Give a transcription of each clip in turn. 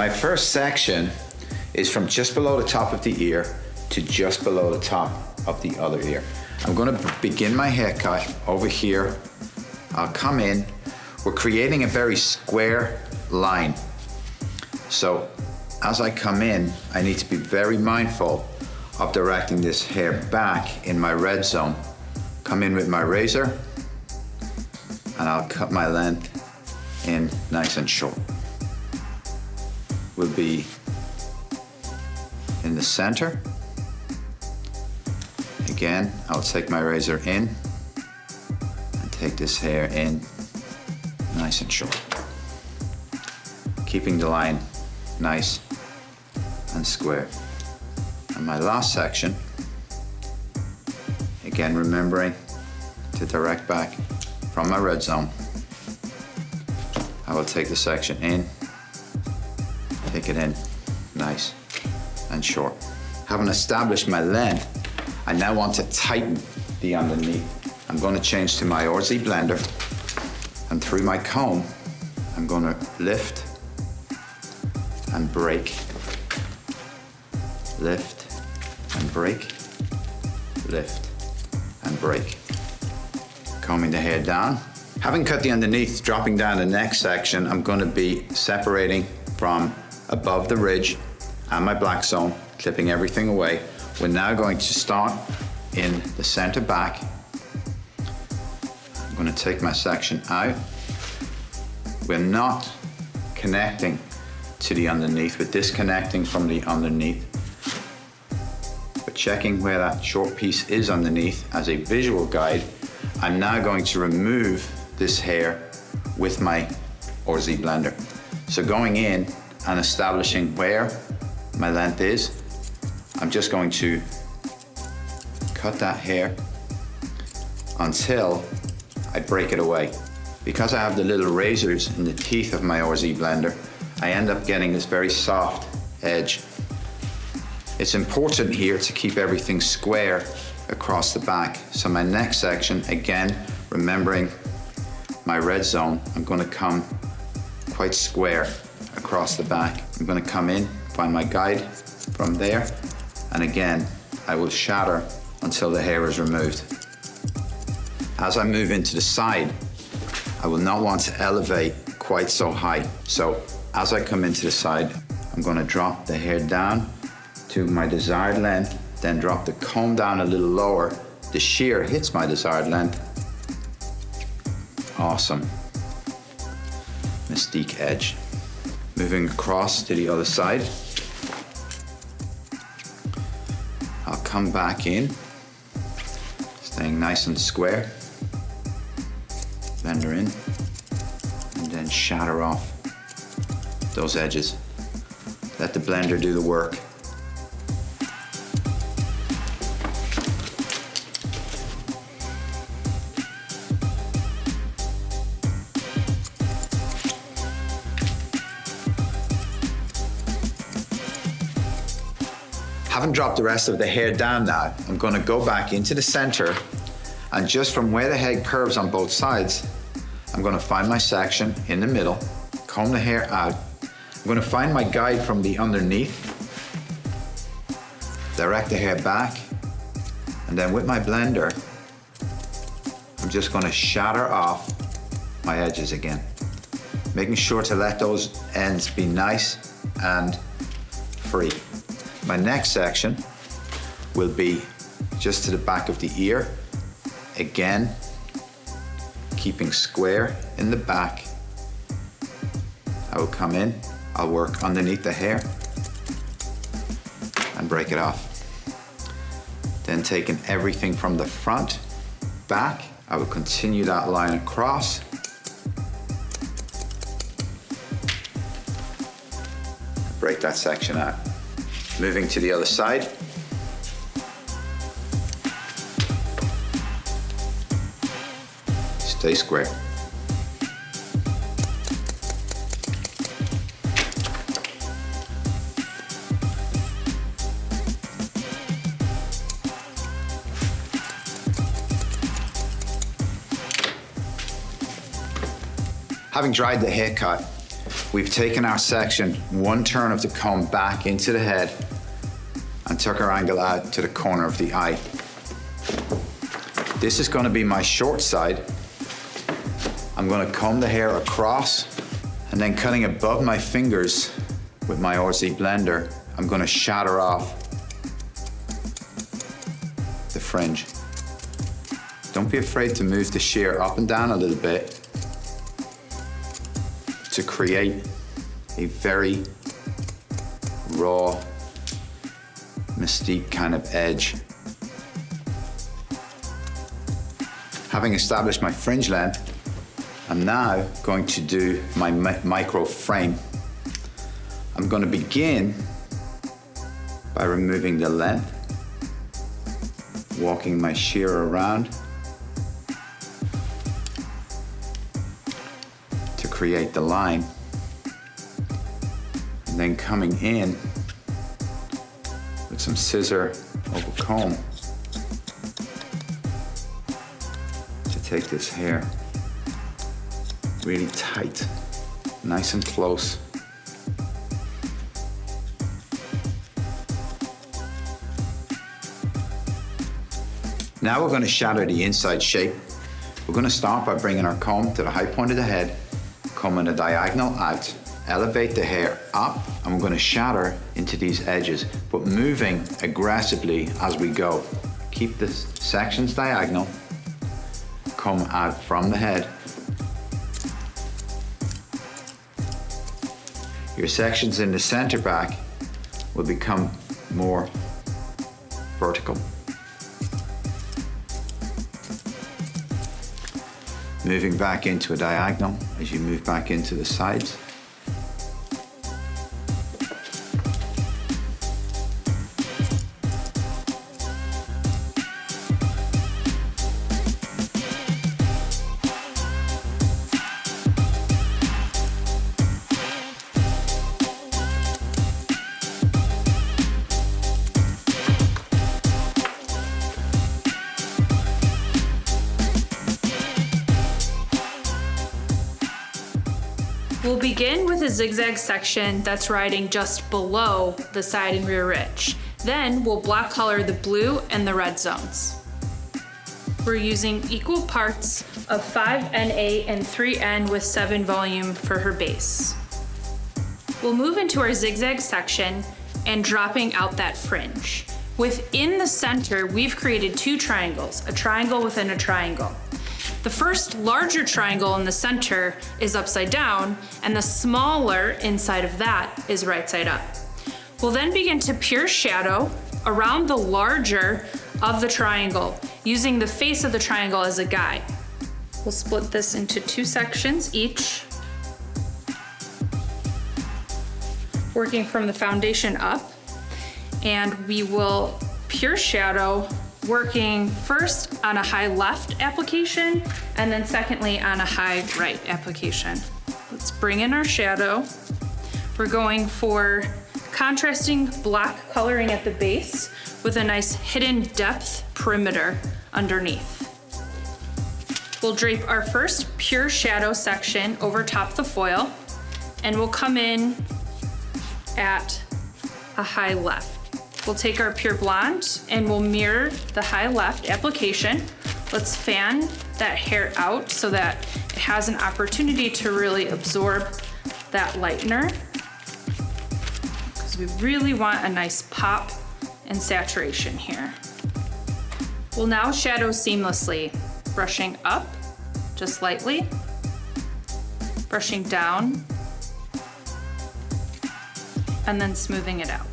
My first section is from just below the top of the ear to just below the top of the other ear. I'm going to begin my haircut over here. I'll come in. We're creating a very square line. So as I come in, I need to be very mindful of directing this hair back in my red zone. Come in with my razor and I'll cut my length in nice and short. Will be in the center. Again, I'll take my razor in and take this hair in nice and short. Keeping the line nice and square. And my last section, again remembering to direct back from my red zone, I will take the section in, take it in nice and short. Having established my length, I now want to tighten the underneath. I'm going to change to my RZ blender, and through my comb, I'm going to lift and break, lift and break, lift and break. Combing the hair down. Having cut the underneath, dropping down the next section, I'm going to be separating from above the ridge and my black zone, clipping everything away. We're now going to start in the center back. I'm going to take my section out. We're not connecting to the underneath, we're disconnecting from the underneath. But checking where that short piece is underneath as a visual guide, I'm now going to remove this hair with my RZ blender. So going in and establishing where my length is, I'm just going to cut that hair until I break it away. Because I have the little razors in the teeth of my RZ blender, I end up getting this very soft edge. It's important here to keep everything square across the back. So my next section, again, remembering my red zone, I'm going to come quite square across the back. I'm going to come in, find my guide from there, and again, I will shatter until the hair is removed. As I move into the side, I will not want to elevate quite so high. So as I come into the side, I'm going to drop the hair down to my desired length, then drop the comb down a little lower. The shear hits my desired length. Awesome. Mystique edge. Moving across to the other side. I'll come back in, staying nice and square. Blender in, and then shatter off those edges. Let the blender do the work. Haven't dropped the rest of the hair down now. I'm going to go back into the center, and just from where the head curves on both sides, I'm going to find my section in the middle, comb the hair out. I'm going to find my guide from the underneath, direct the hair back, and then with my blender, I'm just going to shatter off my edges again, making sure to let those ends be nice and free. My next section will be just to the back of the ear. Again, keeping square in the back. I will come in, I'll work underneath the hair and break it off. Then taking everything from the front, back, I will continue that line across. Break that section out. Moving to the other side. Stay square. Having dried the haircut, we've taken our section, one turn of the comb back into the head and took our angle out to the corner of the eye. This is going to be my short side. I'm going to comb the hair across, and then cutting above my fingers with my RZ blender, I'm going to shatter off the fringe. Don't be afraid to move the shear up and down a little bit to create a very raw, Mystique kind of edge. Having established my fringe length, I'm now going to do my micro frame. I'm going to begin by removing the length, walking my shear around to create the line, and then coming in with some scissor over comb to take this hair really tight, nice and close. Now we're going to shatter the inside shape. We're going to start by bringing our comb to the high point of the head, combing a diagonal out, elevate the hair up, and we're going to shatter into these edges, but moving aggressively as we go. Keep the sections diagonal, comb out from the head. Your sections in the center back will become more vertical. Moving back into a diagonal as you move back into the sides. We'll begin with a zigzag section that's riding just below the side and rear ridge. Then we'll block color the blue and the red zones. We're using equal parts of 5NA and 3N with 7 volume for her base. We'll move into our zigzag section and dropping out that fringe. Within the center, we've created 2 triangles, a triangle within a triangle. The first larger triangle in the center is upside down, and the smaller inside of that is right side up. We'll then begin to pure shadow around the larger of the triangle, using the face of the triangle as a guide. We'll split this into 2 sections each, working from the foundation up, and we will pure shadow working first on a high left application and then secondly on a high right application. Let's bring in our shadow. We're going for contrasting black coloring at the base with a nice hidden depth perimeter underneath. We'll drape our first pure shadow section over top the foil, and we'll come in at a high left. We'll take our pure blonde and we'll mirror the high left application. Let's fan that hair out so that it has an opportunity to really absorb that lightener, because we really want a nice pop and saturation here. We'll now shadow seamlessly, brushing up just lightly, brushing down, and then smoothing it out.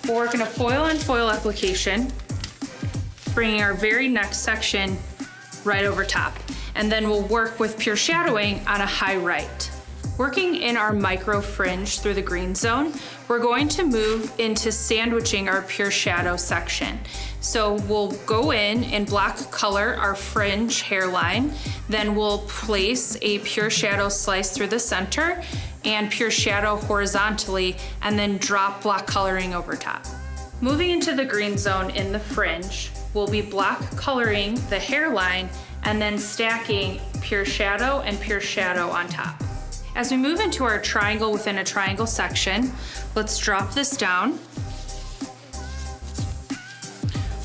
We'll work in a foil on foil application, bringing our very next section right over top. And then we'll work with pure shadowing on a high right. Working in our micro fringe through the green zone, we're going to move into sandwiching our pure shadow section. So we'll go in and block color our fringe hairline, then we'll place a pure shadow slice through the center and pure shadow horizontally, and then drop block coloring over top. Moving into the green zone in the fringe, we'll be block coloring the hairline and then stacking pure shadow and pure shadow on top. As we move into our triangle within a triangle section, let's drop this down.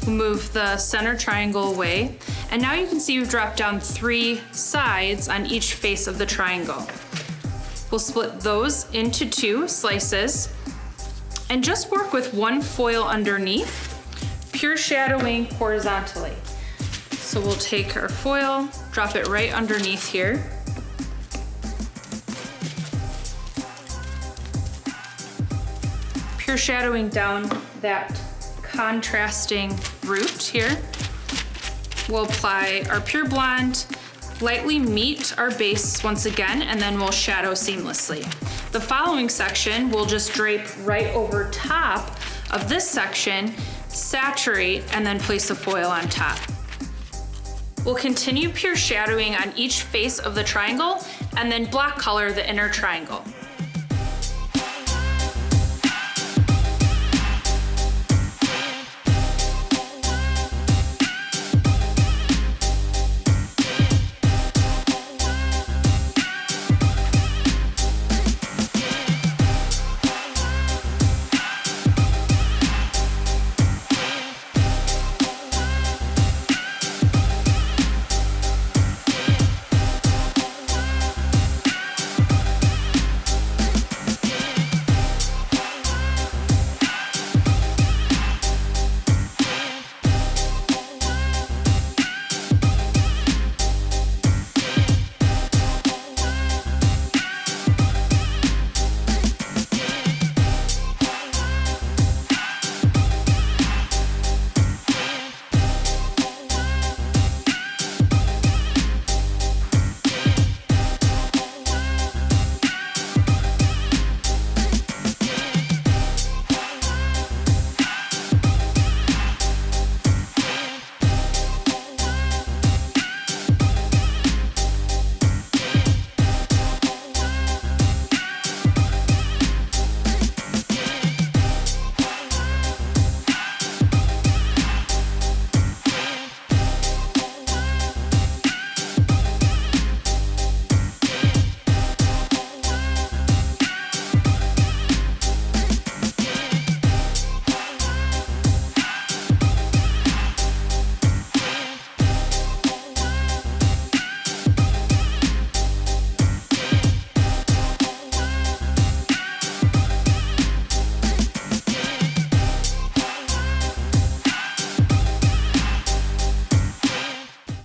We'll move the center triangle away. And now you can see we've dropped down 3 sides on each face of the triangle. We'll split those into 2 slices and just work with 1 foil underneath, pure shadowing horizontally. So we'll take our foil, drop it right underneath here. Pure shadowing down that contrasting root here. We'll apply our pure blonde, lightly meet our base once again, and then we'll shadow seamlessly. The following section we'll just drape right over top of this section, saturate, and then place the foil on top. We'll continue pure shadowing on each face of the triangle and then black color the inner triangle.